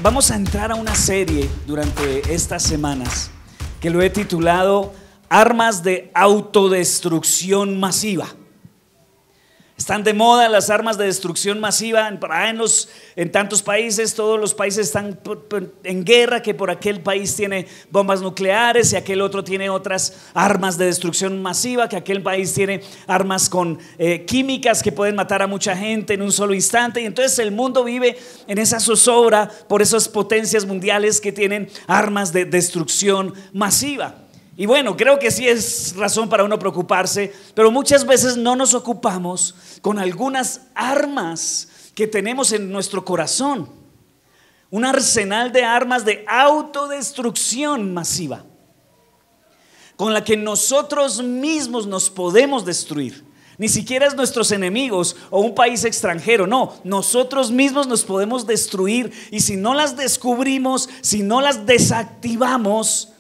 Vamos a entrar a una serie durante estas semanas que lo he titulado Armas de autodestrucción masiva. Están de moda las armas de destrucción masiva en tantos países. Todos los países están en guerra, que por aquel país tiene bombas nucleares y aquel otro tiene otras armas de destrucción masiva, que aquel país tiene armas con químicas que pueden matar a mucha gente en un solo instante. Y entonces el mundo vive en esa zozobra por esas potencias mundiales que tienen armas de destrucción masiva. Y bueno, creo que sí es razón para uno preocuparse, pero muchas veces no nos ocupamos con algunas armas que tenemos en nuestro corazón. Un arsenal de armas de autodestrucción masiva, con la que nosotros mismos nos podemos destruir. Ni siquiera es nuestros enemigos o un país extranjero, no, nosotros mismos nos podemos destruir. Y si no las descubrimos, si no las desactivamos,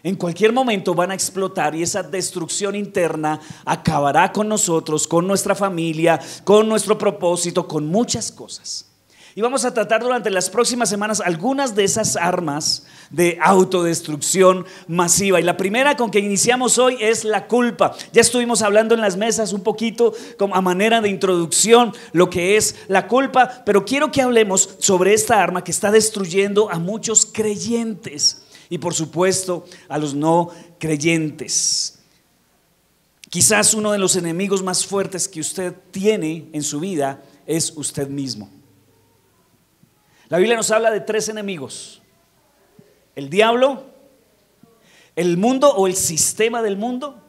en cualquier momento van a explotar y esa destrucción interna acabará con nosotros, con nuestra familia, con nuestro propósito, con muchas cosas. Y vamos a tratar durante las próximas semanas algunas de esas armas de autodestrucción masiva. Y la primera con que iniciamos hoy es la culpa. Ya estuvimos hablando en las mesas un poquito como a manera de introducción lo que es la culpa, pero quiero que hablemos sobre esta arma que está destruyendo a muchos creyentes. Y por supuesto a los no creyentes. Quizás uno de los enemigos más fuertes que usted tiene en su vida es usted mismo. La Biblia nos habla de 3 enemigos: el diablo, el mundo o el sistema del mundo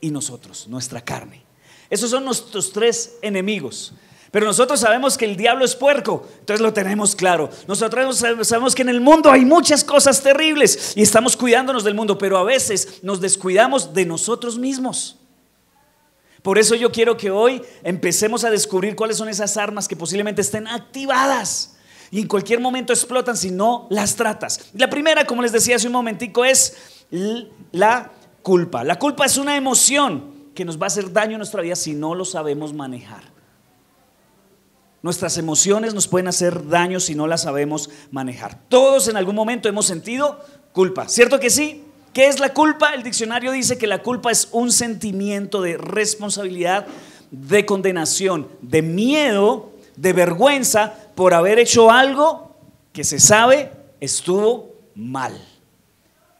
y nosotros, nuestra carne. Esos son nuestros 3 enemigos. Pero nosotros sabemos que el diablo es puerco, entonces lo tenemos claro. Nosotros sabemos que en el mundo hay muchas cosas terribles y estamos cuidándonos del mundo, pero a veces nos descuidamos de nosotros mismos. Por eso yo quiero que hoy empecemos a descubrir cuáles son esas armas que posiblemente estén activadas y en cualquier momento explotan si no las tratas. La primera, como les decía hace un momentico, es la culpa. La culpa es una emoción que nos va a hacer daño en nuestra vida si no lo sabemos manejar. Nuestras emociones nos pueden hacer daño si no las sabemos manejar. Todos en algún momento hemos sentido culpa, ¿cierto que sí? ¿Qué es la culpa? El diccionario dice que la culpa es un sentimiento de responsabilidad, de condenación, de miedo, de vergüenza por haber hecho algo que se sabe estuvo mal.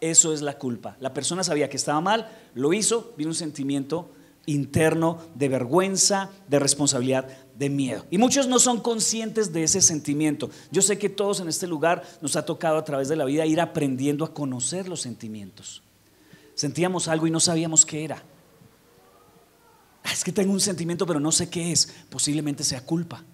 Eso es la culpa. La persona sabía que estaba mal, lo hizo, vino un sentimiento interno de vergüenza, de responsabilidad, de miedo. Y muchos no son conscientes de ese sentimiento. Yo sé que todos en este lugar nos ha tocado a través de la vida ir aprendiendo a conocer los sentimientos. Sentíamos algo y no sabíamos qué era. Es que tengo un sentimiento pero no sé qué es. Posiblemente sea culpa.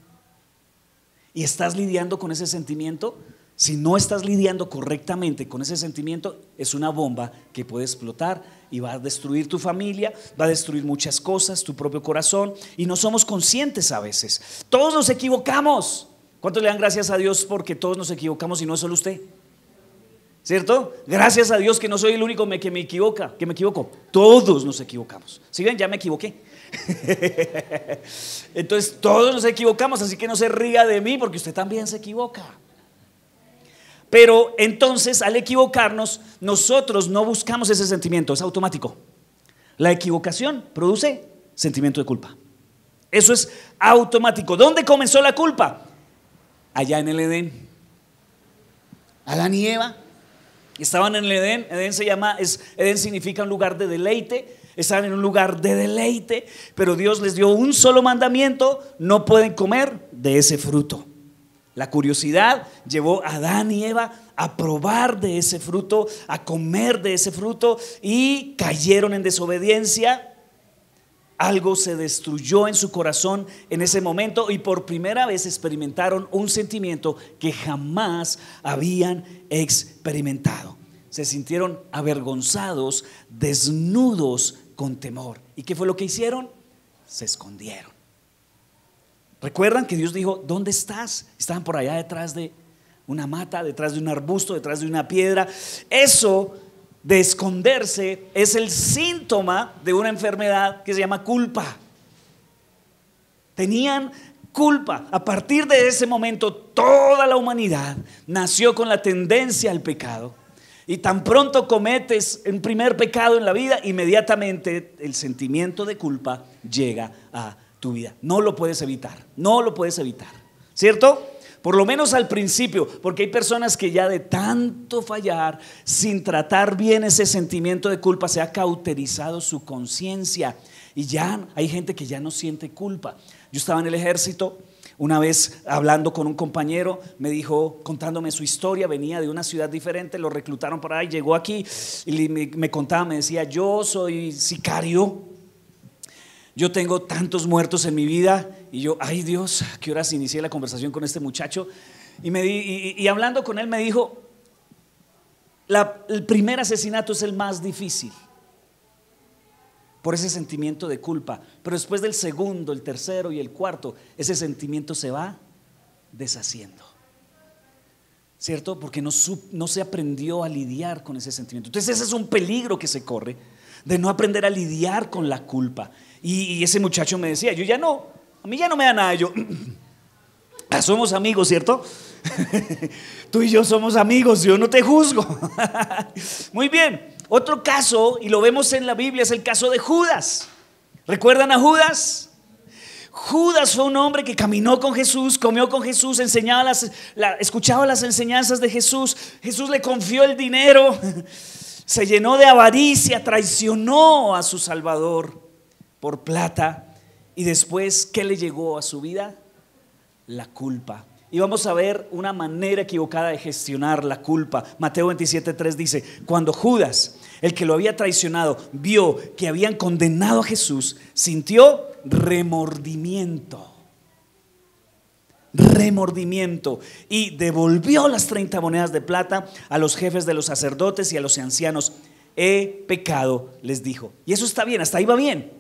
¿Y estás lidiando con ese sentimiento? Si no estás lidiando correctamente con ese sentimiento, es una bomba que puede explotar y va a destruir tu familia, va a destruir muchas cosas, tu propio corazón, y no somos conscientes a veces. Todos nos equivocamos. ¿Cuántos le dan gracias a Dios porque todos nos equivocamos y no es solo usted? ¿Cierto? Gracias a Dios que no soy el único que me equivoco. Todos nos equivocamos. ¿Sí ven? Ya me equivoqué. Entonces todos nos equivocamos, así que no se ría de mí porque usted también se equivoca. Pero entonces al equivocarnos nosotros no buscamos ese sentimiento, es automático. La equivocación produce sentimiento de culpa. Eso es automático. ¿Dónde comenzó la culpa? Allá en el Edén. Adán y Eva estaban en el Edén. Edén significa un lugar de deleite. Estaban en un lugar de deleite, pero Dios les dio un solo mandamiento: no pueden comer de ese fruto. La curiosidad llevó a Adán y Eva a probar de ese fruto, a comer de ese fruto, y cayeron en desobediencia. Algo se destruyó en su corazón en ese momento y por primera vez experimentaron un sentimiento que jamás habían experimentado. Se sintieron avergonzados, desnudos con temor. ¿Y qué fue lo que hicieron? Se escondieron. ¿Recuerdan que Dios dijo: ¿dónde estás? Estaban por allá detrás de una mata, detrás de un arbusto, detrás de una piedra. Eso de esconderse es el síntoma de una enfermedad que se llama culpa. Tenían culpa. A partir de ese momento, toda la humanidad nació con la tendencia al pecado. Y tan pronto cometes un primer pecado en la vida, inmediatamente el sentimiento de culpa llega a tu vida. No lo puedes evitar, no lo puedes evitar, ¿cierto? Por lo menos al principio, porque hay personas que ya de tanto fallar, sin tratar bien ese sentimiento de culpa, se ha cauterizado su conciencia y ya hay gente que ya no siente culpa. Yo estaba en el ejército. Una vez hablando con un compañero, me dijo, contándome su historia, venía de una ciudad diferente, lo reclutaron para ahí, llegó aquí y me contaba, me decía, yo soy sicario, yo tengo tantos muertos en mi vida. Y yo, ay Dios, ¿a qué horas inicié la conversación con este muchacho? Y hablando con él me dijo, el primer asesinato es el más difícil, por ese sentimiento de culpa, pero después del segundo, el tercero y el cuarto, ese sentimiento se va deshaciendo, ¿cierto? Porque no se aprendió a lidiar con ese sentimiento. Entonces ese es un peligro que se corre, de no aprender a lidiar con la culpa. Y ese muchacho me decía, yo ya no, a mí ya no me da nada. Yo, somos amigos, ¿cierto? Tú y yo somos amigos, yo no te juzgo. Muy bien. Otro caso, y lo vemos en la Biblia, es el caso de Judas. ¿Recuerdan a Judas? Judas fue un hombre que caminó con Jesús, comió con Jesús, escuchaba las enseñanzas de Jesús. Jesús le confió el dinero, se llenó de avaricia, traicionó a su Salvador por plata. Y después, ¿qué le llegó a su vida? La culpa. Y vamos a ver una manera equivocada de gestionar la culpa. Mateo 27:3 dice, cuando Judas, el que lo había traicionado, vio que habían condenado a Jesús, sintió remordimiento y devolvió las 30 monedas de plata a los jefes de los sacerdotes y a los ancianos. He pecado, les dijo. Y eso está bien, hasta ahí va bien,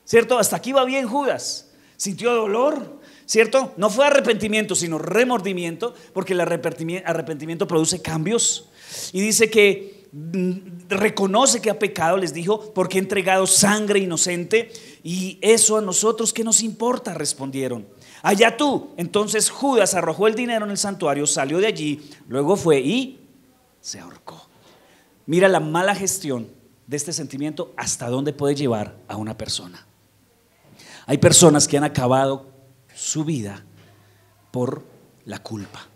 ¿cierto? Hasta aquí va bien Judas. Sintió dolor, ¿cierto? No fue arrepentimiento, sino remordimiento, porque el arrepentimiento produce cambios. Y dice que reconoce que ha pecado, les dijo, porque ha entregado sangre inocente. Y eso a nosotros, ¿qué nos importa?, respondieron. Allá tú. Entonces Judas arrojó el dinero en el santuario, salió de allí, luego fue y se ahorcó. Mira la mala gestión de este sentimiento hasta dónde puede llevar a una persona. Hay personas que han acabado su vida por la culpa,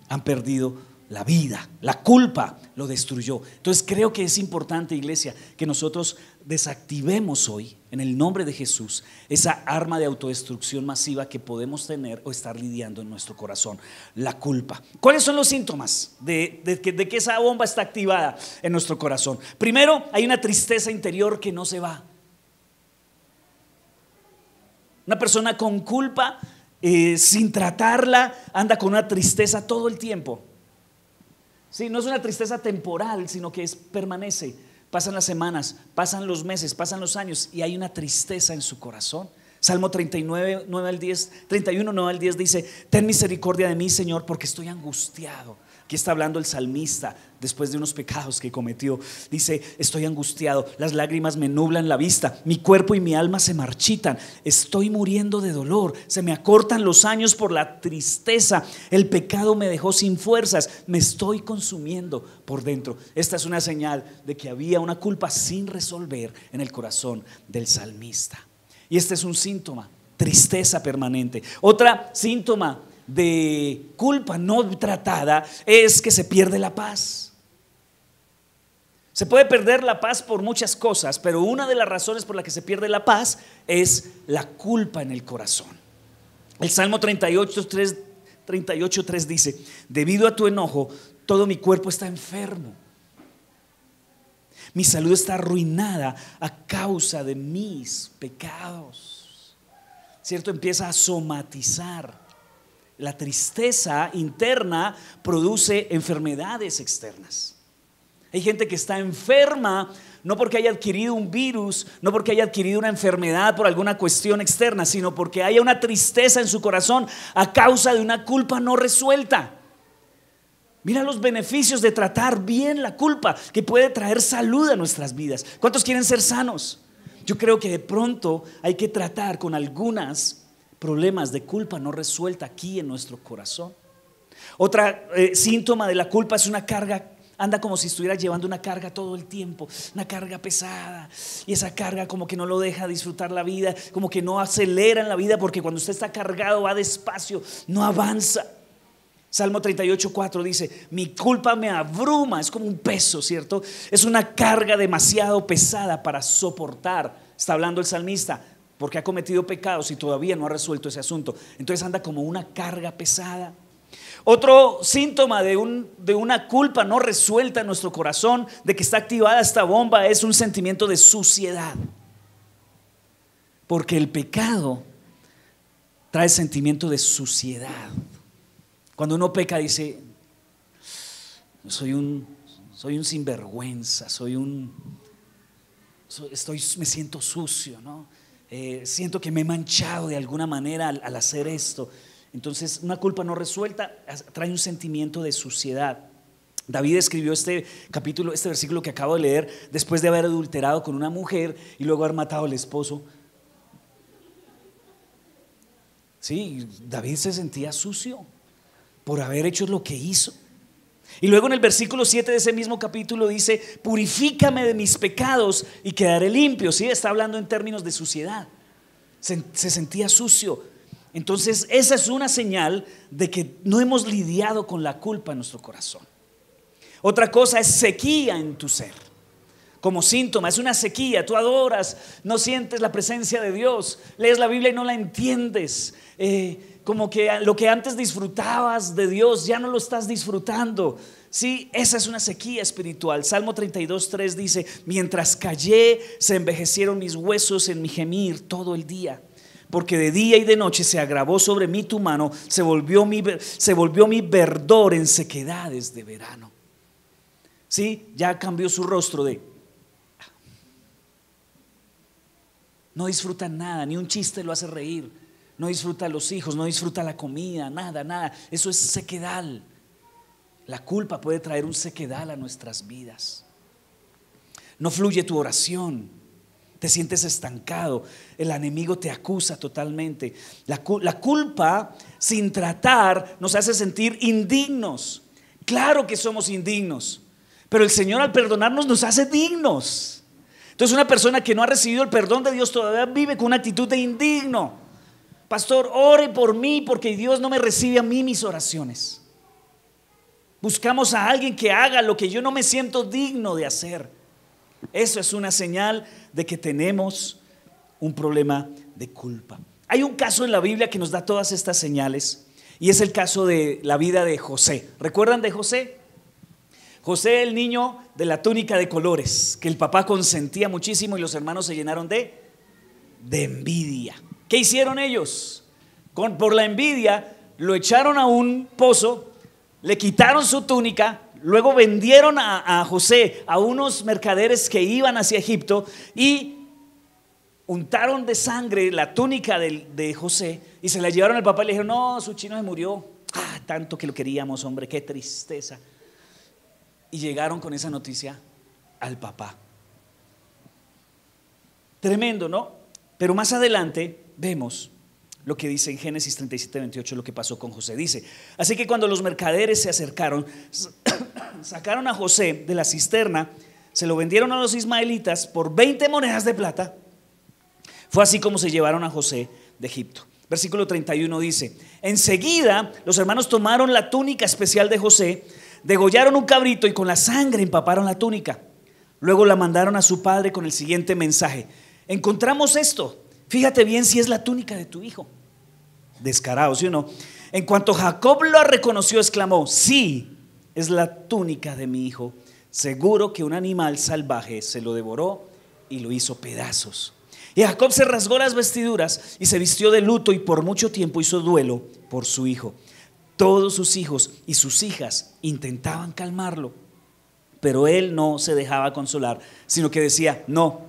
han perdido la vida, la culpa lo destruyó. Entonces creo que es importante, iglesia, que nosotros desactivemos hoy en el nombre de Jesús esa arma de autodestrucción masiva que podemos tener o estar lidiando en nuestro corazón, la culpa. ¿Cuáles son los síntomas de que esa bomba está activada en nuestro corazón? Primero, hay una tristeza interior que no se va. Una persona con culpa, sin tratarla, anda con una tristeza todo el tiempo. Sí, no es una tristeza temporal, sino que permanece. Pasan las semanas, pasan los meses, pasan los años y hay una tristeza en su corazón. Salmo 31, 9 al 10 dice: ten misericordia de mí, Señor, porque estoy angustiado. Aquí está hablando el salmista después de unos pecados que cometió. Dice: estoy angustiado, las lágrimas me nublan la vista, mi cuerpo y mi alma se marchitan, estoy muriendo de dolor, se me acortan los años por la tristeza, el pecado me dejó sin fuerzas, me estoy consumiendo por dentro. Esta es una señal de que había una culpa sin resolver en el corazón del salmista. Y este es un síntoma, tristeza permanente. Otra síntoma de culpa no tratada es que se pierde la paz. Se puede perder la paz por muchas cosas, pero una de las razones por la que se pierde la paz es la culpa en el corazón. El Salmo 38:3 dice: debido a tu enojo, todo mi cuerpo está enfermo. Mi salud está arruinada a causa de mis pecados. ¿Cierto? Empieza a somatizar. La tristeza interna produce enfermedades externas. Hay gente que está enferma no porque haya adquirido un virus, no porque haya adquirido una enfermedad por alguna cuestión externa, sino porque haya una tristeza en su corazón a causa de una culpa no resuelta. Mira los beneficios de tratar bien la culpa, que puede traer salud a nuestras vidas. ¿Cuántos quieren ser sanos? Yo creo que de pronto hay que tratar con algunas problemas de culpa no resuelta aquí en nuestro corazón. Otra síntoma de la culpa es una carga. Anda como si estuviera llevando una carga todo el tiempo, una carga pesada, y esa carga como que no lo deja disfrutar la vida, como que no acelera en la vida, porque cuando usted está cargado va despacio, no avanza. Salmo 38:4 dice: mi culpa me abruma, es como un peso, ¿cierto? Es una carga demasiado pesada para soportar. Está hablando el salmista porque ha cometido pecados y todavía no ha resuelto ese asunto. Entonces anda como una carga pesada. Otro síntoma de una culpa no resuelta en nuestro corazón, de que está activada esta bomba, es un sentimiento de suciedad. Porque el pecado trae sentimiento de suciedad. Cuando uno peca dice: soy un sinvergüenza, me siento sucio, ¿no? Siento que me he manchado de alguna manera al hacer esto. Entonces, una culpa no resuelta trae un sentimiento de suciedad. David escribió este versículo que acabo de leer, después de haber adulterado con una mujer y luego haber matado al esposo. Sí, David se sentía sucio por haber hecho lo que hizo. Y luego en el versículo 7 de ese mismo capítulo dice: purifícame de mis pecados y quedaré limpio. Sí, está hablando en términos de suciedad. Se sentía sucio. Entonces esa es una señal de que no hemos lidiado con la culpa en nuestro corazón. Otra cosa es sequía en tu ser. Como síntoma, es una sequía. Tú adoras, no sientes la presencia de Dios, lees la Biblia y no la entiendes. Como que lo que antes disfrutabas de Dios ya no lo estás disfrutando. Sí, esa es una sequía espiritual. Salmo 32:3 dice: mientras callé, se envejecieron mis huesos en mi gemir todo el día. Porque de día y de noche se agravó sobre mí tu mano, se volvió mi verdor en sequedades de verano. Sí, ya cambió su rostro de no disfruta nada, ni un chiste lo hace reír, no disfruta a los hijos, no disfruta la comida, nada. Eso es sequedad. La culpa puede traer un sequedad a nuestras vidas. No fluye tu oración, te sientes estancado, el enemigo te acusa totalmente. La culpa sin tratar nos hace sentir indignos. Claro que somos indignos, pero el Señor al perdonarnos nos hace dignos. Entonces una persona que no ha recibido el perdón de Dios todavía vive con una actitud de indigno. Pastor, ore por mí porque Dios no me recibe a mí mis oraciones. Buscamos a alguien que haga lo que yo no me siento digno de hacer. Eso es una señal de que tenemos un problema de culpa. Hay un caso en la Biblia que nos da todas estas señales, y es el caso de la vida de José. ¿Recuerdan de José? José, el niño de la túnica de colores, que el papá consentía muchísimo y los hermanos se llenaron de envidia. ¿Qué hicieron ellos? Por la envidia lo echaron a un pozo, le quitaron su túnica. Luego vendieron a José a unos mercaderes que iban hacia Egipto y untaron de sangre la túnica de José y se la llevaron al papá y le dijeron: no, su chino se murió. Tanto que lo queríamos, hombre, qué tristeza. Y llegaron con esa noticia al papá. Tremendo, ¿no? Pero más adelante vemos lo que dice en Génesis 37:28, lo que pasó con José. Dice: así que cuando los mercaderes se acercaron, sacaron a José de la cisterna, se lo vendieron a los ismaelitas por 20 monedas de plata. Fue así como se llevaron a José de Egipto. Versículo 31 dice: enseguida los hermanos tomaron la túnica especial de José, degollaron un cabrito y con la sangre empaparon la túnica. Luego la mandaron a su padre con el siguiente mensaje: encontramos esto, fíjate bien si es la túnica de tu hijo. Descarado, ¿sí o no? En cuanto Jacob lo reconoció, exclamó: sí, es la túnica de mi hijo. Seguro que un animal salvaje se lo devoró y lo hizo pedazos. Y Jacob se rasgó las vestiduras y se vistió de luto, y por mucho tiempo hizo duelo por su hijo. Todos sus hijos y sus hijas intentaban calmarlo, pero él no se dejaba consolar, sino que decía: no,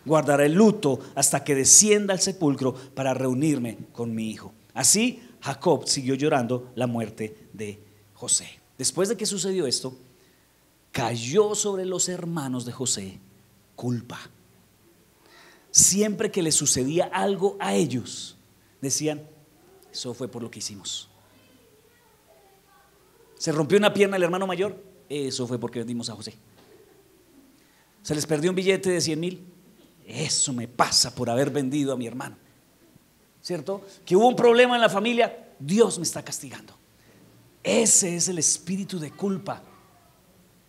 guardaré el luto hasta que descienda al sepulcro para reunirme con mi hijo. Así Jacob siguió llorando la muerte de José. Después de que sucedió esto, cayó sobre los hermanos de José culpa. Siempre que le sucedía algo a ellos, decían, eso fue por lo que hicimos. Se rompió una pierna el hermano mayor, eso fue porque vendimos a José. Se les perdió un billete de 100,000, eso me pasa por haber vendido a mi hermano. ¿Cierto? Que hubo un problema en la familia, Dios me está castigando. Ese es el espíritu de culpa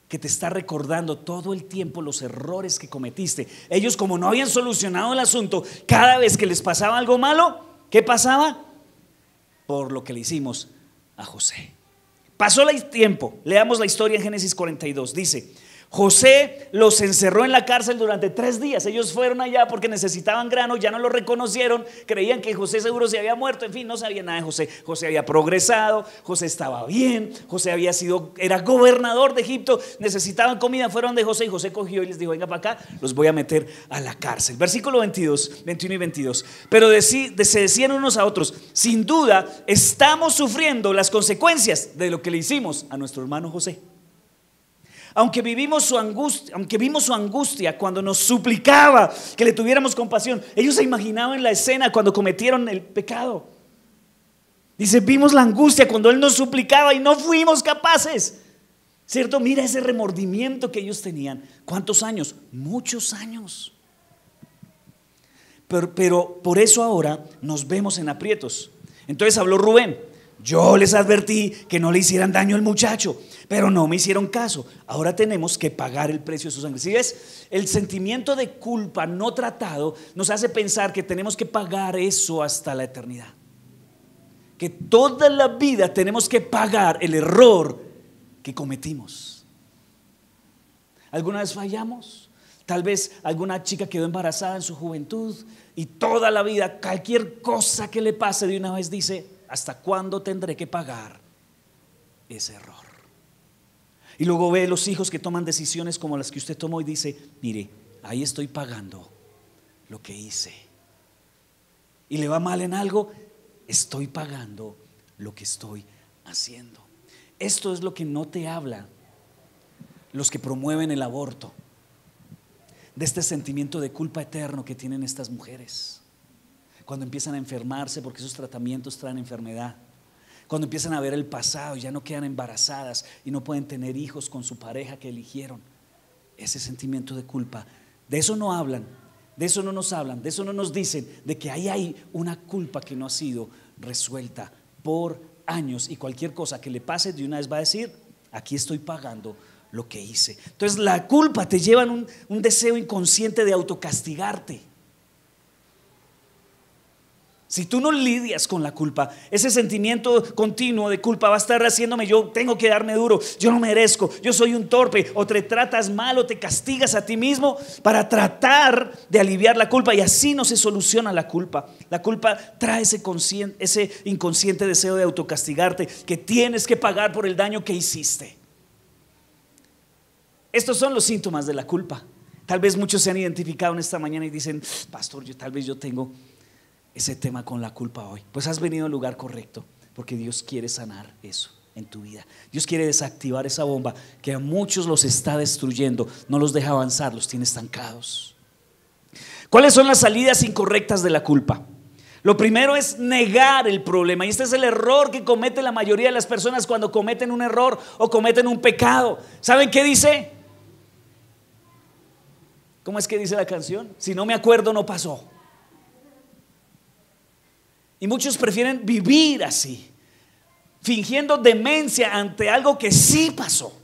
que te está recordando todo el tiempo los errores que cometiste. Ellos, como no habían solucionado el asunto, cada vez que les pasaba algo malo, ¿qué pasaba? Por lo que le hicimos a José. Pasó el tiempo, leamos la historia en Génesis 42, dice: José los encerró en la cárcel durante 3 días. Ellos fueron allá porque necesitaban grano, ya no lo reconocieron, creían que José seguro se había muerto, en fin, no sabía nada de José. José había progresado, José estaba bien, José era gobernador de Egipto, necesitaban comida, fueron de José y José cogió y les dijo: venga para acá, los voy a meter a la cárcel. Versículo 22, 21 y 22. Pero se decían unos a otros: sin duda estamos sufriendo las consecuencias de lo que le hicimos a nuestro hermano José. Aunque vimos su angustia cuando nos suplicaba que le tuviéramos compasión. Ellos se imaginaban la escena cuando cometieron el pecado. Dice: vimos la angustia cuando él nos suplicaba y no fuimos capaces. ¿Cierto? Mira ese remordimiento que ellos tenían. ¿Cuántos años? Muchos años. Pero por eso ahora nos vemos en aprietos. Entonces habló Rubén: yo les advertí que no le hicieran daño al muchacho, pero no me hicieron caso. Ahora tenemos que pagar el precio de su sangre. ¿Sí ves? El sentimiento de culpa no tratado nos hace pensar que tenemos que pagar eso hasta la eternidad. Que toda la vida tenemos que pagar el error que cometimos. ¿Alguna vez fallamos? Tal vez alguna chica quedó embarazada en su juventud y toda la vida, cualquier cosa que le pase, de una vez dice: ¿hasta cuándo tendré que pagar ese error? Y luego ve los hijos que toman decisiones como las que usted tomó y dice: mire, ahí estoy pagando lo que hice. Y le va mal en algo, estoy pagando lo que estoy haciendo. Esto es lo que no te hablan los que promueven el aborto, de este sentimiento de culpa eterno que tienen estas mujeres cuando empiezan a enfermarse, porque esos tratamientos traen enfermedad. Cuando empiezan a ver el pasado y ya no quedan embarazadas y no pueden tener hijos con su pareja que eligieron. Ese sentimiento de culpa, de eso no hablan, de eso no nos hablan, de eso no nos dicen, de que ahí hay una culpa que no ha sido resuelta por años, y cualquier cosa que le pase de una vez va a decir: aquí estoy pagando lo que hice. Entonces la culpa te lleva en un deseo inconsciente de autocastigarte. Si tú no lidias con la culpa, ese sentimiento continuo de culpa va a estar haciéndome: yo tengo que darme duro, yo no merezco, yo soy un torpe. O te tratas mal o te castigas a ti mismo para tratar de aliviar la culpa, y así no se soluciona la culpa. La culpa trae ese inconsciente deseo de autocastigarte, que tienes que pagar por el daño que hiciste. Estos son los síntomas de la culpa. Tal vez muchos se han identificado en esta mañana y dicen: pastor, tal vez yo tengo ese tema con la culpa hoy. Pues has venido al lugar correcto, porque Dios quiere sanar eso en tu vida. Dios quiere desactivar esa bomba que a muchos los está destruyendo, no los deja avanzar, los tiene estancados. ¿Cuáles son las salidas incorrectas de la culpa? Lo primero es negar el problema, y este es el error que comete la mayoría de las personas cuando cometen un error o cometen un pecado. ¿Saben qué dice? ¿Cómo es que dice la canción? Si no me acuerdo, no pasó. Y muchos prefieren vivir así, fingiendo demencia ante algo que sí pasó,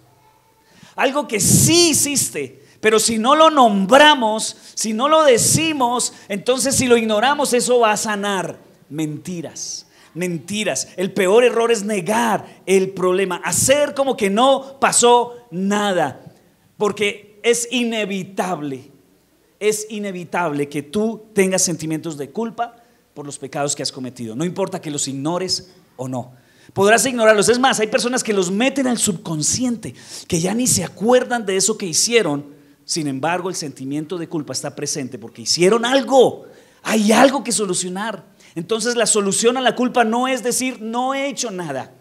algo que sí hiciste. Pero si no lo nombramos, si no lo decimos, entonces si lo ignoramos, eso va a sanar. Mentiras. El peor error es negar el problema, hacer como que no pasó nada, porque es inevitable que tú tengas sentimientos de culpa por los pecados que has cometido. No importa que los ignores o no, podrás ignorarlos. Es más, hay personas que los meten al subconsciente, que ya ni se acuerdan de eso que hicieron. Sin embargo, el sentimiento de culpa está presente porque hicieron algo. Hay algo que solucionar. Entonces la solución a la culpa no es decir: no he hecho nada.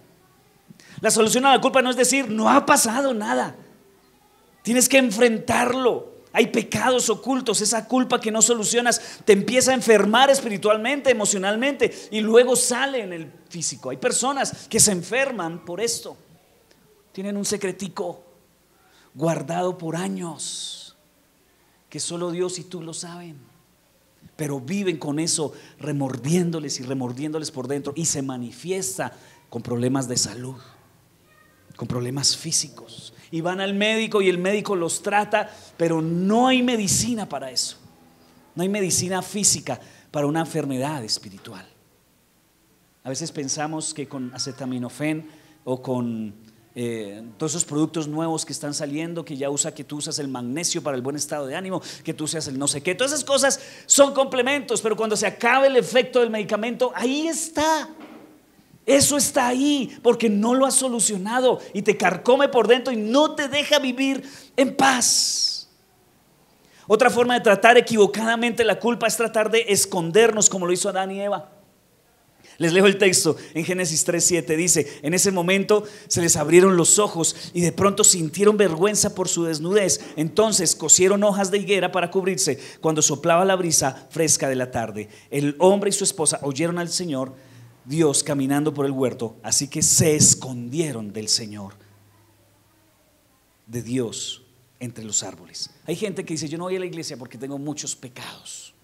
La solución a la culpa no es decir: no ha pasado nada. Tienes que enfrentarlo. Hay pecados ocultos, esa culpa que no solucionas te empieza a enfermar espiritualmente, emocionalmente y luego sale en el físico. Hay personas que se enferman por esto. Tienen un secretico guardado por años que solo Dios y tú lo saben, pero viven con eso remordiéndoles y remordiéndoles por dentro y se manifiesta con problemas de salud, con problemas físicos, y van al médico y el médico los trata, pero no hay medicina para eso. No hay medicina física para una enfermedad espiritual. A veces pensamos que con acetaminofén o con todos esos productos nuevos que están saliendo, que ya usa, que tú usas el magnesio para el buen estado de ánimo, que tú usas el no sé qué, todas esas cosas son complementos, pero cuando se acabe el efecto del medicamento, ahí está. Eso está ahí porque no lo has solucionado y te carcome por dentro y no te deja vivir en paz. Otra forma de tratar equivocadamente la culpa es tratar de escondernos, como lo hizo Adán y Eva. Les leo el texto en Génesis 3:7. Dice: en ese momento se les abrieron los ojos y de pronto sintieron vergüenza por su desnudez. Entonces cosieron hojas de higuera para cubrirse cuando soplaba la brisa fresca de la tarde. El hombre y su esposa oyeron al Señor Dios caminando por el huerto, así que se escondieron del Señor, de Dios, entre los árboles. Hay gente que dice: yo no voy a la iglesia porque tengo muchos pecados.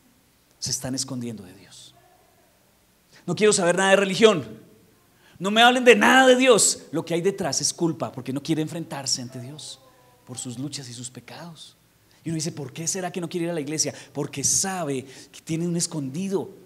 Se están escondiendo de Dios. No quiero saber nada de religión. No me hablen de nada de Dios. Lo que hay detrás es culpa, porque no quiere enfrentarse ante Dios por sus luchas y sus pecados. Y uno dice: ¿por qué será que no quiere ir a la iglesia? Porque sabe que tiene un escondido.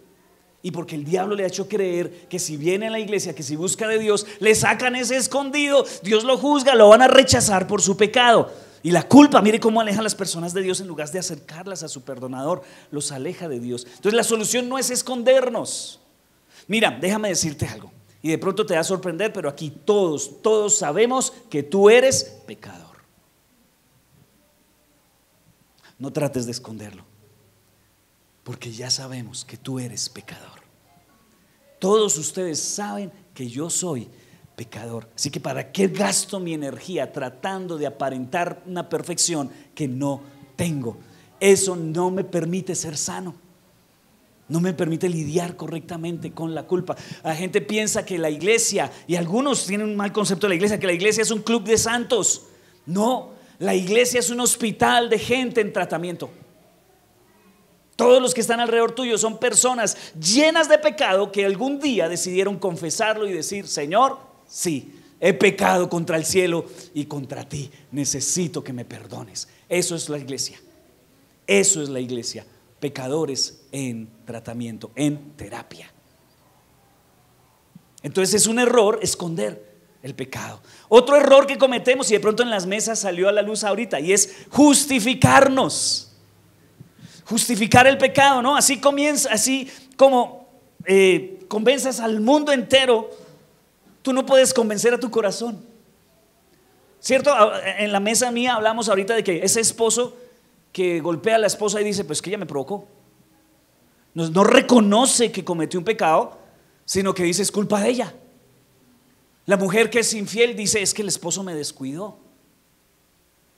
Y porque el diablo le ha hecho creer que si viene a la iglesia, que si busca de Dios, le sacan ese escondido, Dios lo juzga, lo van a rechazar por su pecado. Y la culpa, mire cómo aleja a las personas de Dios. En lugar de acercarlas a su perdonador, los aleja de Dios. Entonces la solución no es escondernos. Mira, déjame decirte algo, y de pronto te va a sorprender, pero aquí todos sabemos que tú eres pecador. No trates de esconderlo, porque ya sabemos que tú eres pecador. Todos ustedes saben que yo soy pecador. Así que ¿para qué gasto mi energía tratando de aparentar una perfección que no tengo? Eso no me permite ser sano. No me permite lidiar correctamente con la culpa. La gente piensa que la iglesia, y algunos tienen un mal concepto de la iglesia, que la iglesia es un club de santos. No, la iglesia es un hospital de gente en tratamiento. Todos los que están alrededor tuyo son personas llenas de pecado que algún día decidieron confesarlo y decir: Señor, sí, he pecado contra el cielo y contra ti, necesito que me perdones. Eso es la iglesia. Eso es la iglesia. Pecadores en tratamiento, en terapia. Entonces es un error esconder el pecado. Otro error que cometemos, y de pronto en las mesas salió a la luz ahorita, y es justificarnos. Justificar el pecado, ¿no? Así comienza, así como convences al mundo entero, tú no puedes convencer a tu corazón, ¿cierto? En la mesa mía hablamos ahorita de que ese esposo que golpea a la esposa y dice: pues que ella me provocó. No reconoce que cometió un pecado, sino que dice: es culpa de ella. La mujer que es infiel dice: es que el esposo me descuidó,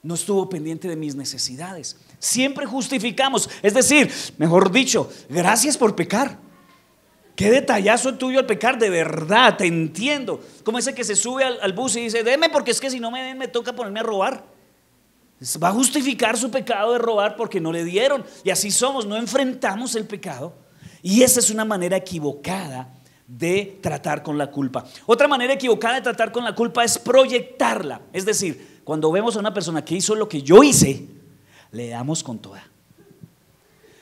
no estuvo pendiente de mis necesidades. Siempre justificamos, es decir, mejor dicho, gracias por pecar. Qué detallazo tuyo al pecar, de verdad, te entiendo. Como ese que se sube al bus y dice: deme, porque es que si no me den me toca ponerme a robar. Va a justificar su pecado de robar porque no le dieron. Y así somos, no enfrentamos el pecado. Y esa es una manera equivocada de tratar con la culpa. Otra manera equivocada de tratar con la culpa es proyectarla. Es decir, cuando vemos a una persona que hizo lo que yo hice, le damos con toda,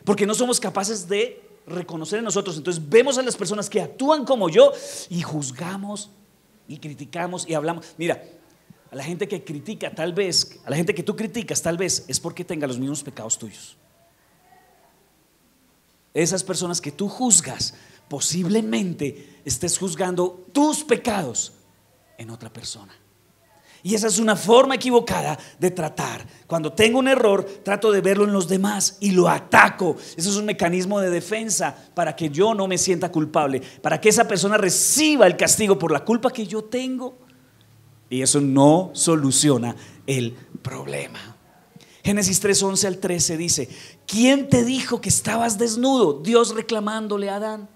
porque no somos capaces de reconocer en nosotros. Entonces vemos a las personas que actúan como yo y juzgamos y criticamos y hablamos. Mira, a la gente que critica, tal vez, a la gente que tú criticas, tal vez es porque tenga los mismos pecados tuyos. Esas personas que tú juzgas, posiblemente estés juzgando tus pecados en otra persona. Y esa es una forma equivocada de tratar. Cuando tengo un error, trato de verlo en los demás y lo ataco. Eso es un mecanismo de defensa para que yo no me sienta culpable, para que esa persona reciba el castigo por la culpa que yo tengo. Y eso no soluciona el problema. Génesis 3:11 al 13 dice: ¿quién te dijo que estabas desnudo? Dios reclamándole a Adán.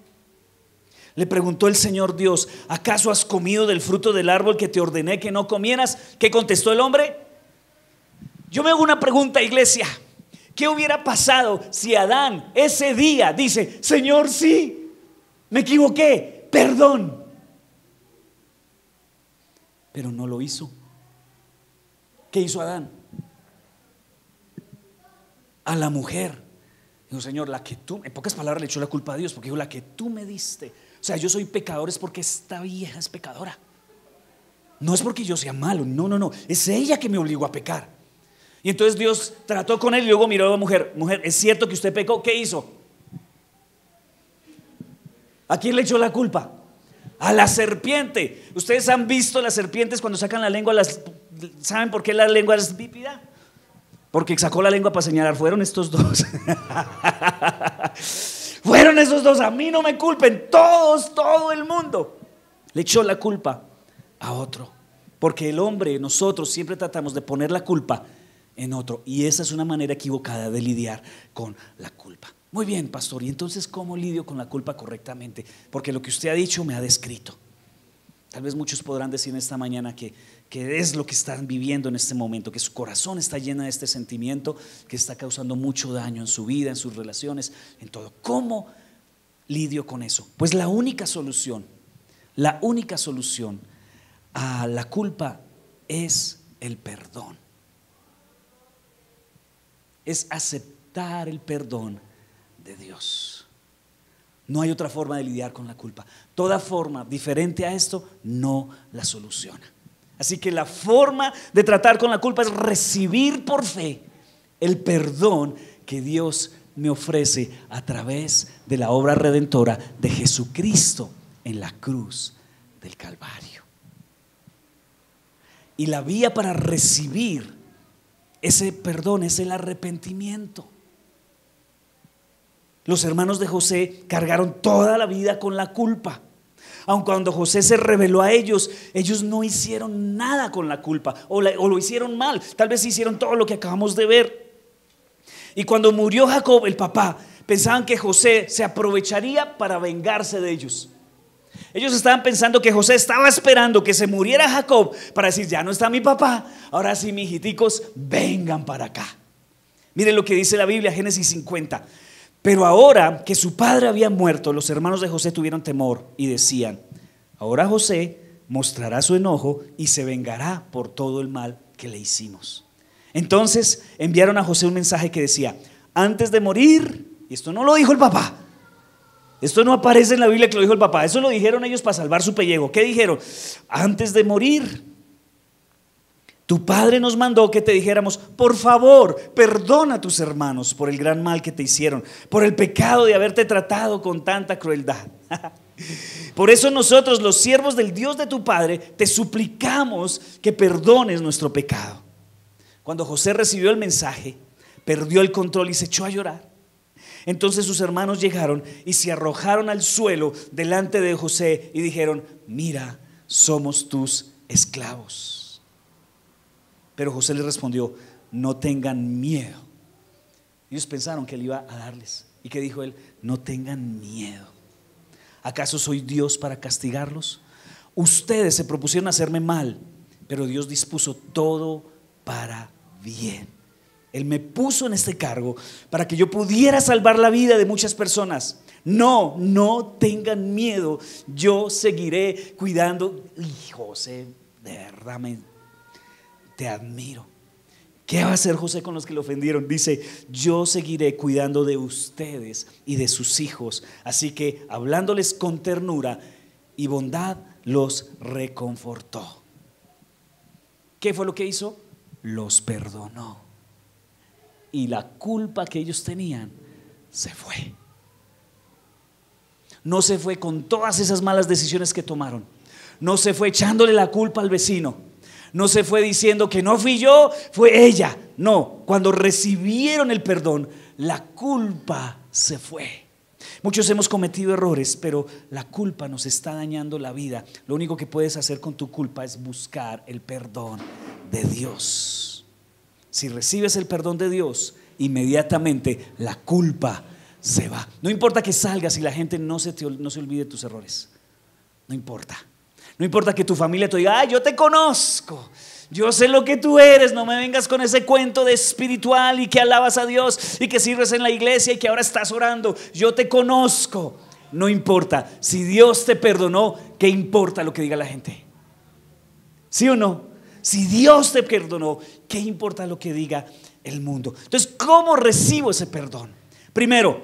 Le preguntó el Señor Dios: ¿acaso has comido del fruto del árbol que te ordené que no comieras? ¿Qué contestó el hombre? Yo me hago una pregunta, iglesia. ¿Qué hubiera pasado si Adán ese día dice: Señor, sí, me equivoqué, perdón? Pero no lo hizo. ¿Qué hizo Adán? A la mujer dijo: Señor, la que tú, en pocas palabras le echó la culpa a Dios, porque dijo: la que tú me diste. O sea, yo soy pecador es porque esta vieja es pecadora. No es porque yo sea malo, no, es ella que me obligó a pecar. Y entonces Dios trató con él y luego miró a la mujer: mujer, ¿es cierto que usted pecó? ¿Qué hizo? ¿A quién le echó la culpa? A la serpiente. Ustedes han visto las serpientes cuando sacan la lengua, ¿saben por qué la lengua es bípida? Porque sacó la lengua para señalar. Fueron estos dos. Fueron esos dos. A mí no me culpen. Todos, todo el mundo le echó la culpa a otro. Porque el hombre, nosotros siempre tratamos de poner la culpa en otro, y esa es una manera equivocada de lidiar con la culpa. Muy bien, pastor, ¿y entonces cómo lidio con la culpa correctamente? Porque lo que usted ha dicho me ha descrito. Tal vez muchos podrán decir en esta mañana que es lo que están viviendo en este momento, que su corazón está lleno de este sentimiento que está causando mucho daño en su vida, en sus relaciones, en todo. ¿Cómo lidio con eso? Pues la única solución a la culpa es el perdón. Es aceptar el perdón de Dios. No hay otra forma de lidiar con la culpa. Toda forma diferente a esto no la soluciona. Así que la forma de tratar con la culpa es recibir por fe el perdón que Dios me ofrece a través de la obra redentora de Jesucristo en la cruz del Calvario. Y la vía para recibir ese perdón es el arrepentimiento. Los hermanos de José cargaron toda la vida con la culpa. Aun cuando José se reveló a ellos, ellos no hicieron nada con la culpa, o lo hicieron mal. Tal vez hicieron todo lo que acabamos de ver. Y cuando murió Jacob, el papá, pensaban que José se aprovecharía para vengarse de ellos. Ellos estaban pensando que José estaba esperando que se muriera Jacob para decir: ya no está mi papá, ahora sí, mijiticos, vengan para acá. Miren lo que dice la Biblia, Génesis 50. Pero ahora que su padre había muerto, los hermanos de José tuvieron temor y decían: ahora José mostrará su enojo y se vengará por todo el mal que le hicimos. Entonces enviaron a José un mensaje que decía: antes de morir, y esto no lo dijo el papá, esto no aparece en la Biblia que lo dijo el papá, eso lo dijeron ellos para salvar su pellejo. ¿Qué dijeron? Antes de morir, tu padre nos mandó que te dijéramos: por favor, perdona a tus hermanos por el gran mal que te hicieron, por el pecado de haberte tratado con tanta crueldad. Por eso nosotros, los siervos del Dios de tu padre, te suplicamos que perdones nuestro pecado. Cuando José recibió el mensaje, perdió el control y se echó a llorar. Entonces sus hermanos llegaron y se arrojaron al suelo delante de José y dijeron: mira, somos tus esclavos. Pero José les respondió: no tengan miedo. Ellos pensaron que él iba a darles. ¿Y qué dijo él? No tengan miedo. ¿Acaso soy Dios para castigarlos? Ustedes se propusieron hacerme mal, pero Dios dispuso todo para bien. Él me puso en este cargo para que yo pudiera salvar la vida de muchas personas. No tengan miedo, yo seguiré cuidando. Y José, de verdad te admiro. ¿Qué va a hacer José con los que le ofendieron? Dice: yo seguiré cuidando de ustedes y de sus hijos. Así que hablándoles con ternura y bondad, los reconfortó. ¿Qué fue lo que hizo? Los perdonó. Y la culpa que ellos tenían se fue. No se fue con todas esas malas decisiones que tomaron. No se fue echándole la culpa al vecino. No se fue diciendo que no fui yo, fue ella. No, cuando recibieron el perdón, la culpa se fue. Muchos hemos cometido errores, pero la culpa nos está dañando la vida. Lo único que puedes hacer con tu culpa es buscar el perdón de Dios. Si recibes el perdón de Dios, inmediatamente la culpa se va. No importa que salgas y la gente no se olvide de tus errores. No importa. No importa que tu familia te diga: yo te conozco, yo sé lo que tú eres, no me vengas con ese cuento de espiritual y que alabas a Dios y que sirves en la iglesia y que ahora estás orando. Yo te conozco. No importa. Si Dios te perdonó, ¿qué importa lo que diga la gente? ¿Sí o no? Si Dios te perdonó, ¿qué importa lo que diga el mundo? Entonces, ¿cómo recibo ese perdón? Primero,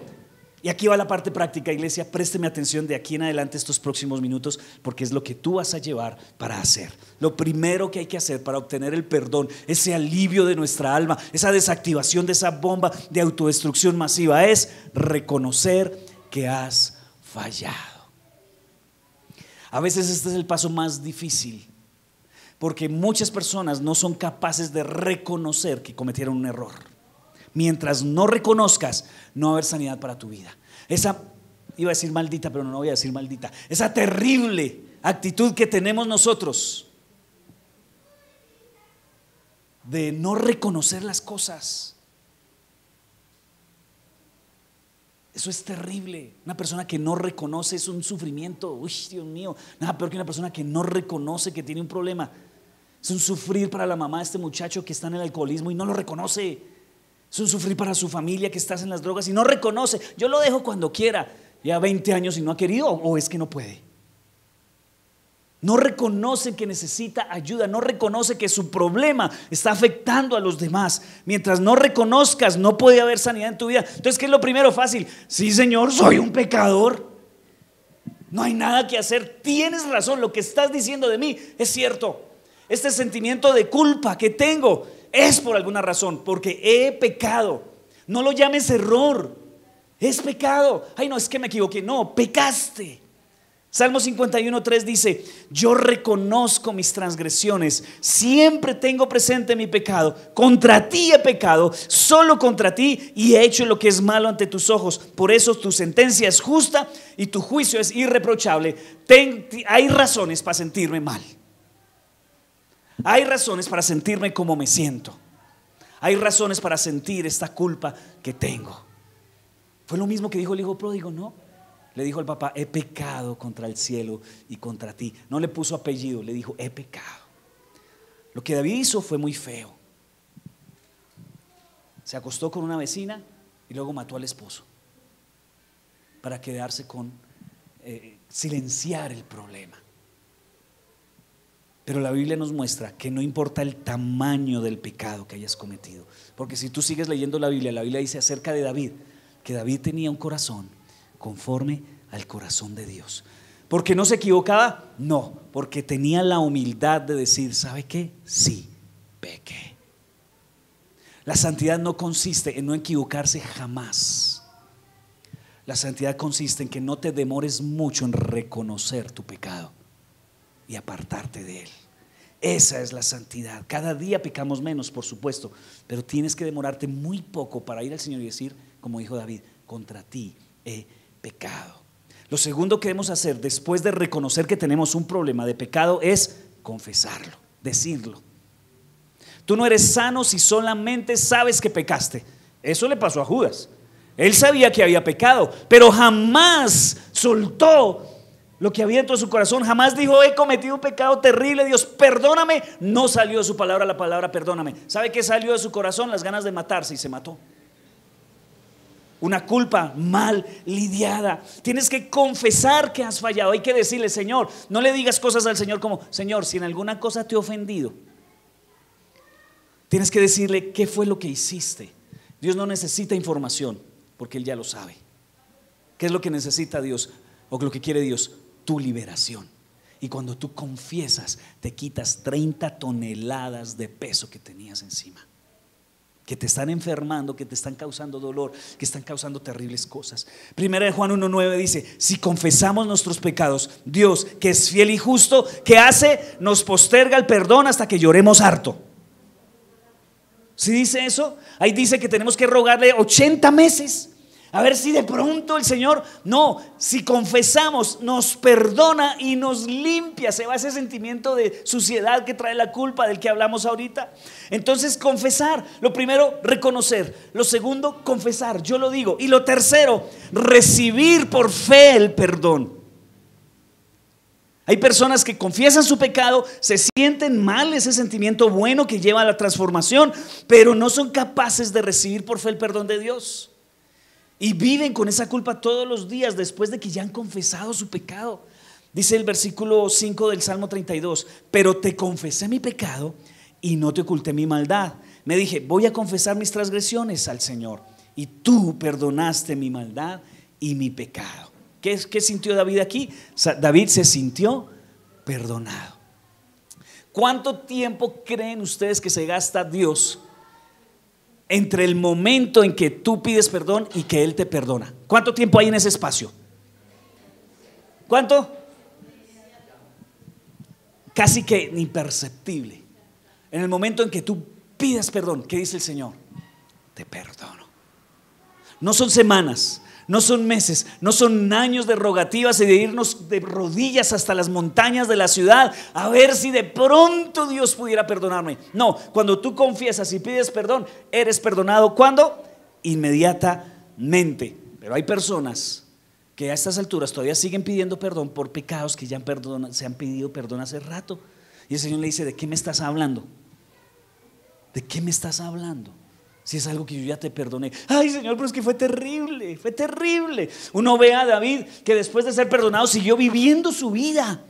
y aquí va la parte práctica, iglesia, présteme atención de aquí en adelante estos próximos minutos, porque es lo que tú vas a llevar para hacer. Lo primero que hay que hacer para obtener el perdón, ese alivio de nuestra alma, esa desactivación de esa bomba de autodestrucción masiva, es reconocer que has fallado. A veces este es el paso más difícil, porque muchas personas no son capaces de reconocer que cometieron un error. Mientras no reconozcas, no va a haber sanidad para tu vida. Esa, iba a decir maldita, pero no voy a decir maldita, esa terrible actitud que tenemos nosotros de no reconocer las cosas, eso es terrible. Una persona que no reconoce es un sufrimiento. Uy, Dios mío, nada peor que una persona que no reconoce que tiene un problema. Es un sufrir para la mamá de este muchacho que está en el alcoholismo y no lo reconoce. Es un sufrir para su familia que está en las drogas y no reconoce. Yo lo dejo cuando quiera. Ya 20 años y no ha querido, o es que no puede. No reconoce que necesita ayuda, no reconoce que su problema está afectando a los demás. Mientras no reconozcas, no puede haber sanidad en tu vida. Entonces, ¿qué es lo primero? Fácil. Sí, Señor, soy un pecador. No hay nada que hacer. Tienes razón, lo que estás diciendo de mí es cierto. Este sentimiento de culpa que tengo es por alguna razón, porque he pecado. No lo llames error, es pecado. Ay, no, es que me equivoqué. No, pecaste. Salmo 51:3 dice: yo reconozco mis transgresiones, siempre tengo presente mi pecado. Contra ti he pecado, solo contra ti, y he hecho lo que es malo ante tus ojos. Por eso tu sentencia es justa y tu juicio es irreprochable. Hay razones para sentirme mal. Hay razones para sentirme como me siento. Hay razones para sentir esta culpa que tengo. Fue lo mismo que dijo el hijo pródigo, ¿no? Le dijo al papá: he pecado contra el cielo y contra ti. No le puso apellido, le dijo: he pecado. Lo que David hizo fue muy feo. Se acostó con una vecina y luego mató al esposo para quedarse con silenciar el problema. Pero la Biblia nos muestra que no importa el tamaño del pecado que hayas cometido, porque si tú sigues leyendo la Biblia dice acerca de David que David tenía un corazón conforme al corazón de Dios. ¿Porque no se equivocaba? No, porque tenía la humildad de decir: ¿sabe qué? Sí, pequé. La santidad no consiste en no equivocarse jamás. La santidad consiste en que no te demores mucho en reconocer tu pecado y apartarte de él. Esa es la santidad. Cada día pecamos menos, por supuesto, pero tienes que demorarte muy poco para ir al Señor y decir, como dijo David: contra ti he pecado. Lo segundo que debemos hacer después de reconocer que tenemos un problema de pecado es confesarlo, decirlo. Tú no eres sano si solamente sabes que pecaste. Eso le pasó a Judas. Él sabía que había pecado, pero jamás soltó lo que había dentro de su corazón. Jamás dijo: he cometido un pecado terrible, Dios, perdóname. No salió de su palabra la palabra perdóname. ¿Sabe qué salió de su corazón? Las ganas de matarse, y se mató. Una culpa mal lidiada. Tienes que confesar que has fallado. Hay que decirle: Señor, no le digas cosas al Señor como: Señor, si en alguna cosa te he ofendido. Tienes que decirle qué fue lo que hiciste. Dios no necesita información, porque Él ya lo sabe. ¿Qué es lo que necesita Dios o lo que quiere Dios? Tu liberación. Y cuando tú confiesas, te quitas 30 toneladas de peso que tenías encima, que te están enfermando, que te están causando dolor, que están causando terribles cosas. Primera de Juan 1:9 dice: si confesamos nuestros pecados, Dios, que es fiel y justo, ¿qué hace? Nos posterga el perdón hasta que lloremos harto. ¿Sí dice eso? Ahí dice que tenemos que rogarle 80 meses. A ver si de pronto el Señor, no, si confesamos, nos perdona y nos limpia. Se va ese sentimiento de suciedad que trae la culpa del que hablamos ahorita. Entonces, confesar. Lo primero, reconocer. Lo segundo, confesar. Yo lo digo. Y lo tercero, recibir por fe el perdón. Hay personas que confiesan su pecado, se sienten mal, ese sentimiento bueno que lleva a la transformación, pero no son capaces de recibir por fe el perdón de Dios. Y viven con esa culpa todos los días después de que ya han confesado su pecado. Dice el versículo 5 del Salmo 32: pero te confesé mi pecado y no te oculté mi maldad. Me dije, voy a confesar mis transgresiones al Señor, y tú perdonaste mi maldad y mi pecado. ¿Qué sintió David aquí? David se sintió perdonado. ¿Cuánto tiempo creen ustedes que se gasta Dios entre el momento en que tú pides perdón y que Él te perdona? ¿Cuánto tiempo hay en ese espacio? ¿Cuánto? Casi que imperceptible. En el momento en que tú pidas perdón, ¿qué dice el Señor? Te perdono. No son semanas, no son meses, no son años de rogativas y de irnos de rodillas hasta las montañas de la ciudad a ver si de pronto Dios pudiera perdonarme. No, cuando tú confiesas y pides perdón, eres perdonado. ¿Cuándo? Inmediatamente. Pero hay personas que a estas alturas todavía siguen pidiendo perdón por pecados que ya se han pedido perdón hace rato. Y el Señor le dice, ¿de qué me estás hablando? ¿De qué me estás hablando? Si es algo que yo ya te perdoné. Ay, Señor, pero es que fue terrible, fue terrible. Uno ve a David que después de ser perdonado siguió viviendo su vida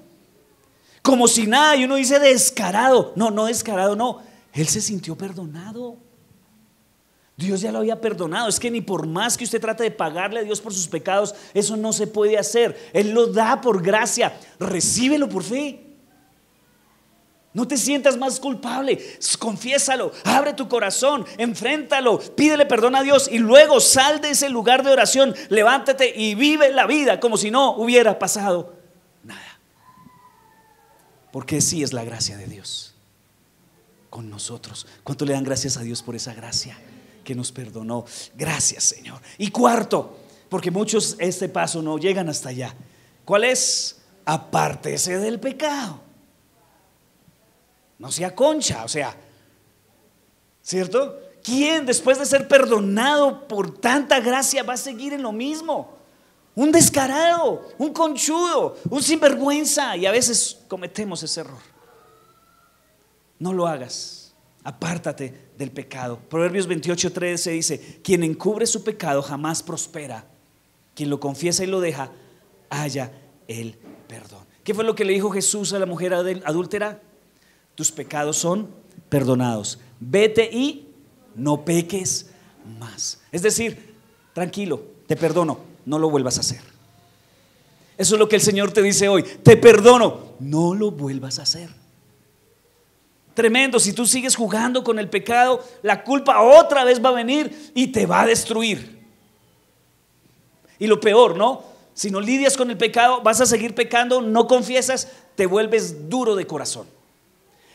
como si nada, y uno dice descarado. No descarado, no. Él se sintió perdonado. Dios ya lo había perdonado. Es que ni por más que usted trate de pagarle a Dios por sus pecados, eso no se puede hacer. Él lo da por gracia. Recíbelo por fe. No te sientas más culpable, confiésalo, abre tu corazón, enfréntalo, pídele perdón a Dios y luego sal de ese lugar de oración, levántate y vive la vida como si no hubiera pasado nada. Porque sí es la gracia de Dios con nosotros. ¿Cuánto le dan gracias a Dios por esa gracia que nos perdonó? Gracias, Señor. Y cuarto, porque muchos este paso no llegan hasta allá. ¿Cuál es? Apártese del pecado. No sea concha, o sea, ¿cierto? ¿Quién después de ser perdonado por tanta gracia va a seguir en lo mismo? Un descarado, un conchudo, un sinvergüenza. Y a veces cometemos ese error. No lo hagas, apártate del pecado. Proverbios 28:13 dice: quien encubre su pecado jamás prospera, quien lo confiesa y lo deja halla el perdón. ¿Qué fue lo que le dijo Jesús a la mujer adúltera? Tus pecados son perdonados, vete y no peques más. Es decir, tranquilo, te perdono, no lo vuelvas a hacer. Eso es lo que el Señor te dice hoy: te perdono, no lo vuelvas a hacer. Tremendo. Si tú sigues jugando con el pecado, la culpa otra vez va a venir y te va a destruir. Y lo peor, ¿no? Si no lidias con el pecado, vas a seguir pecando, no confiesas, te vuelves duro de corazón.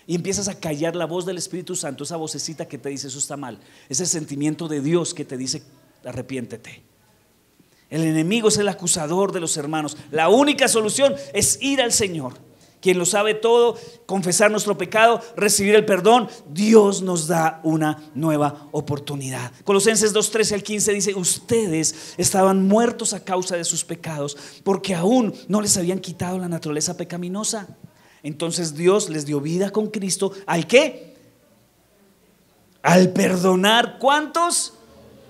Y empiezas a callar la voz del Espíritu Santo, esa vocecita que te dice eso está mal, ese sentimiento de Dios que te dice arrepiéntete. El enemigo es el acusador de los hermanos. La única solución es ir al Señor, quien lo sabe todo, confesar nuestro pecado, recibir el perdón. Dios nos da una nueva oportunidad. Colosenses 2:13 al 15 dice: ustedes estaban muertos a causa de sus pecados, porque aún no les habían quitado la naturaleza pecaminosa. Entonces Dios les dio vida con Cristo. ¿Al qué? Al perdonar, ¿cuántos?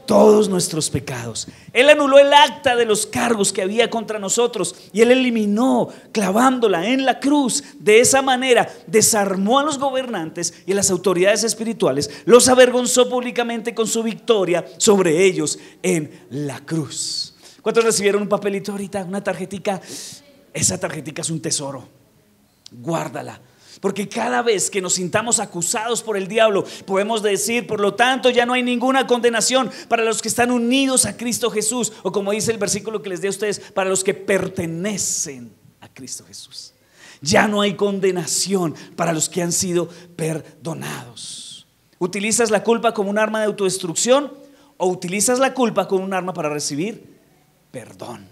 Todos nuestros pecados. Él anuló el acta de los cargos que había contra nosotros y Él eliminó clavándola en la cruz. De esa manera desarmó a los gobernantes y a las autoridades espirituales, los avergonzó públicamente con su victoria sobre ellos en la cruz. ¿Cuántos recibieron un papelito ahorita? Una tarjetica. Esa tarjetica es un tesoro. Guárdala, porque cada vez que nos sintamos acusados por el diablo, podemos decir: por lo tanto ya no hay ninguna condenación para los que están unidos a Cristo Jesús, o como dice el versículo que les di a ustedes, para los que pertenecen a Cristo Jesús. Ya no hay condenación para los que han sido perdonados. ¿Utilizas la culpa como un arma de autodestrucción o utilizas la culpa como un arma para recibir perdón.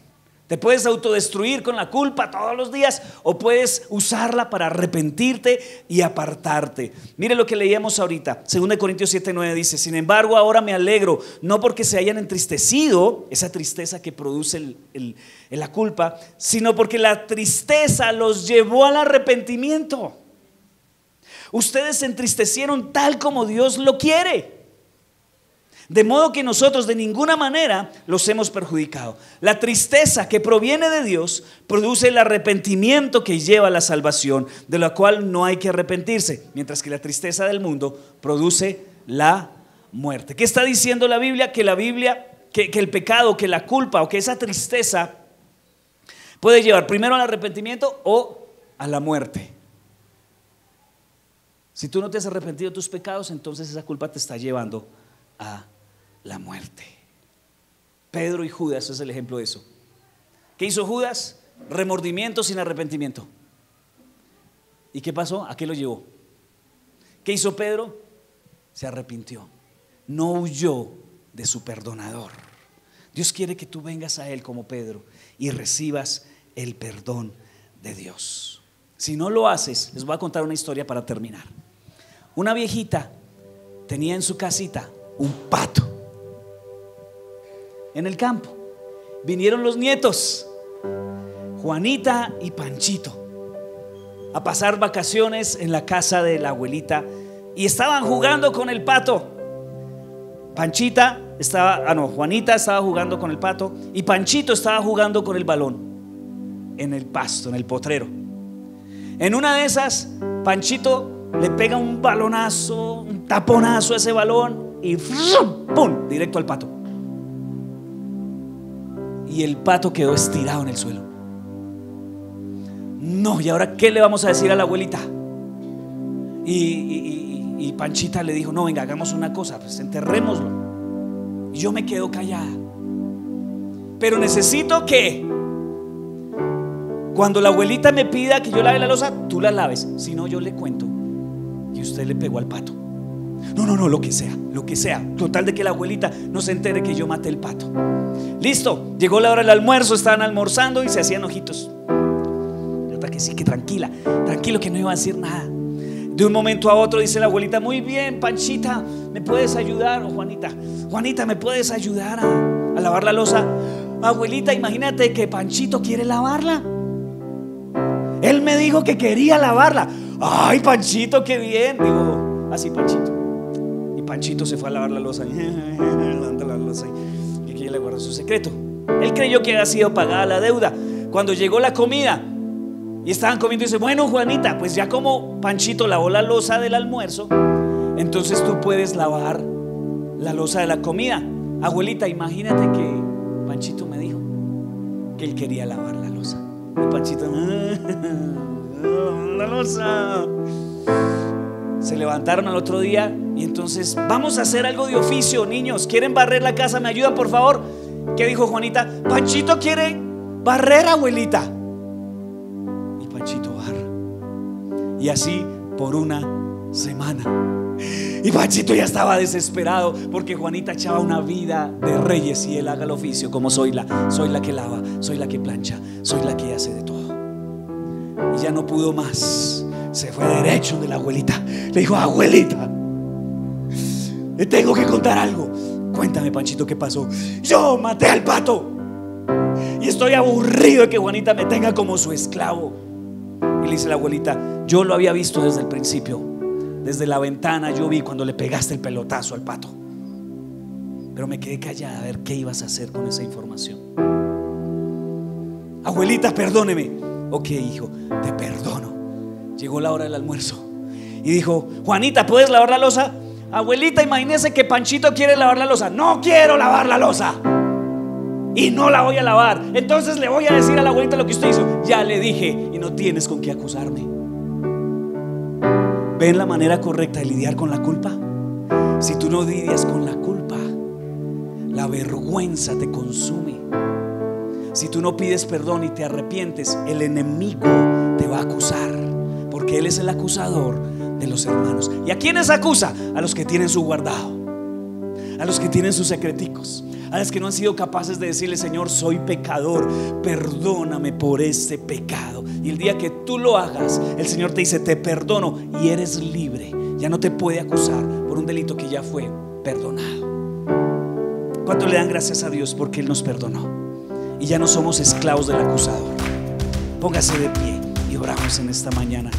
Te puedes autodestruir con la culpa todos los días, o puedes usarla para arrepentirte y apartarte. Mire lo que leíamos ahorita, 2 Corintios 7:9 dice: sin embargo ahora me alegro, no porque se hayan entristecido, esa tristeza que produce la culpa, sino porque la tristeza los llevó al arrepentimiento. Ustedes se entristecieron tal como Dios lo quiere, de modo que nosotros de ninguna manera los hemos perjudicado. La tristeza que proviene de Dios produce el arrepentimiento que lleva a la salvación, de la cual no hay que arrepentirse, mientras que la tristeza del mundo produce la muerte. ¿Qué está diciendo la Biblia? Que el pecado, que la culpa o que esa tristeza puede llevar primero al arrepentimiento o a la muerte. Si tú no te has arrepentido de tus pecados, entonces esa culpa te está llevando a la muerte. Pedro y Judas es el ejemplo de eso. ¿Qué hizo Judas? Remordimiento sin arrepentimiento. ¿Y qué pasó? ¿A qué lo llevó? ¿Qué hizo Pedro? Se arrepintió, no huyó de su perdonador. Dios quiere que tú vengas a Él como Pedro y recibas el perdón de Dios. Si no lo haces, les voy a contar una historia para terminar. Una viejita tenía en su casita un pato en el campo. Vinieron los nietos, Juanita y Panchito, a pasar vacaciones en la casa de la abuelita, y estaban jugando con el pato. Juanita estaba jugando con el pato y Panchito estaba jugando con el balón en el pasto, en el potrero. En una de esas, Panchito le pega un balonazo, un taponazo a ese balón y ¡pum!, directo al pato. Y el pato quedó estirado en el suelo. No, ¿y ahora qué le vamos a decir a la abuelita? Y Panchita le dijo: no, venga, hagamos una cosa, pues enterrémoslo. Y yo me quedo callada, pero necesito que cuando la abuelita me pida que yo lave la loza, tú la laves. Si no, yo le cuento que usted le pegó al pato. No, lo que sea, total de que la abuelita no se entere que yo maté el pato. Listo, llegó la hora del almuerzo, estaban almorzando y se hacían ojitos. Otra que sí, que tranquilo, que no iba a decir nada. De un momento a otro dice la abuelita: muy bien, Panchita, ¿me puedes ayudar? O Juanita, ¿me puedes ayudar a lavar la loza? Abuelita, imagínate que Panchito quiere lavarla. Él me dijo que quería lavarla. Ay, Panchito, qué bien. Digo, así Panchito. Y Panchito se fue a lavar la loza. Lavando la loza. Y aquí le guardó su secreto. Él creyó que había sido pagada la deuda. Cuando llegó la comida y estaban comiendo, dice: bueno, Juanita, pues ya como Panchito lavó la loza del almuerzo, entonces tú puedes lavar la loza de la comida. Abuelita, imagínate que Panchito me dijo que él quería lavar la loza. Y Panchito: la loza. Se levantaron al otro día y entonces: vamos a hacer algo de oficio, niños. ¿Quieren barrer la casa? ¿Me ayudan, por favor? ¿Qué dijo Juanita? Panchito quiere barrer, abuelita. Y Panchito barra. Y así por una semana. Y Panchito ya estaba desesperado porque Juanita echaba una vida de reyes y él haga el oficio como soy la que lava, soy la que plancha, soy la que hace de todo. Y ya no pudo más. Se fue derecho de la abuelita. Le dijo: abuelita, le tengo que contar algo. Cuéntame, Panchito, ¿qué pasó? Yo maté al pato y estoy aburrido de que Juanita me tenga como su esclavo. Y le dice la abuelita: yo lo había visto desde el principio. Desde la ventana yo vi cuando le pegaste el pelotazo al pato, pero me quedé callada a ver qué ibas a hacer con esa información. Abuelita, perdóneme. Ok, hijo, te perdono. Llegó la hora del almuerzo y dijo: Juanita, ¿puedes lavar la loza? Abuelita, imagínese que Panchito quiere lavar la loza. No quiero lavar la loza y no la voy a lavar. Entonces le voy a decir a la abuelita lo que usted hizo. Ya le dije y no tienes con qué acusarme. ¿Ven la manera correcta de lidiar con la culpa? Si tú no lidias con la culpa, la vergüenza te consume. Si tú no pides perdón y te arrepientes, el enemigo te va a acusar, porque él es el acusador de los hermanos. ¿Y a quiénes acusa? A los que tienen su guardado, a los que tienen sus secreticos, a los que no han sido capaces de decirle: Señor, soy pecador, perdóname por este pecado. Y el día que tú lo hagas, el Señor te dice: te perdono, y eres libre. Ya no te puede acusar por un delito que ya fue perdonado. ¿Cuánto le dan gracias a Dios porque Él nos perdonó y ya no somos esclavos del acusador? Póngase de pie y oramos en esta mañana.